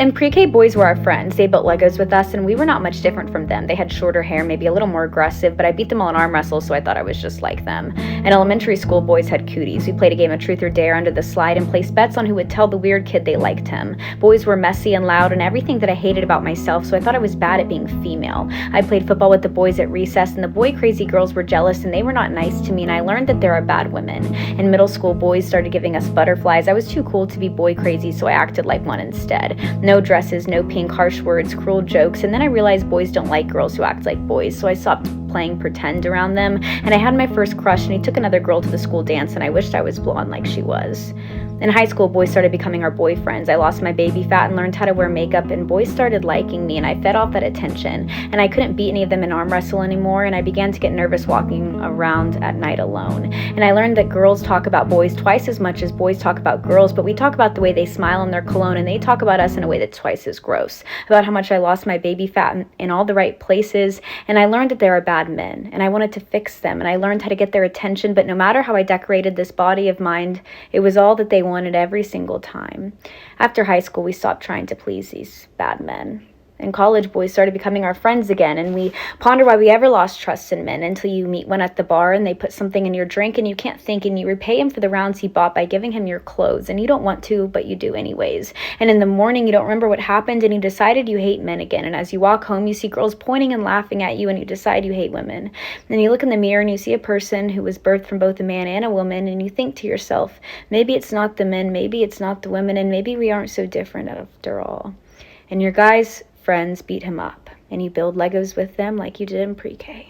In pre-K, boys were our friends. They built Legos with us, and we were not much different from them. They had shorter hair, maybe a little more aggressive, but I beat them all in arm wrestles, so I thought I was just like them. In elementary school, boys had cooties. We played a game of truth or dare under the slide and placed bets on who would tell the weird kid they liked him. Boys were messy and loud and everything that I hated about myself, so I thought I was bad at being female. I played football with the boys at recess, and the boy-crazy girls were jealous, and they were not nice to me, and I learned that there are bad women. In middle school, boys started giving us butterflies. I was too cool to be boy-crazy, so I acted like one instead. No dresses, no pink, harsh words, cruel jokes, and then I realized boys don't like girls who act like boys, so I stopped playing pretend around them, and I had my first crush, and he took another girl to the school dance, and I wished I was blonde like she was. In high school, boys started becoming our boyfriends. I lost my baby fat and learned how to wear makeup, and boys started liking me, and I fed off that attention, and I couldn't beat any of them in arm wrestle anymore, and I began to get nervous walking around at night alone. And I learned that girls talk about boys twice as much as boys talk about girls, but we talk about the way they smile in their cologne, and they talk about us in a way that's twice as gross, about how much I lost my baby fat in all the right places, and I learned that there are bad men, and I wanted to fix them, and I learned how to get their attention, but no matter how I decorated this body of mine, it was all that they wanted every single time. After high school, we stopped trying to please these bad men. In college, boys started becoming our friends again, and we ponder why we ever lost trust in men until you meet one at the bar and they put something in your drink and you can't think, and you repay him for the rounds he bought by giving him your clothes, and you don't want to, but you do anyways. And in the morning, you don't remember what happened, and you decided you hate men again, and as you walk home, you see girls pointing and laughing at you, and you decide you hate women. Then you look in the mirror and you see a person who was birthed from both a man and a woman, and you think to yourself, maybe it's not the men, maybe it's not the women, and maybe we aren't so different after all. And your guys' friends beat him up, and you build Legos with them like you did in pre-K.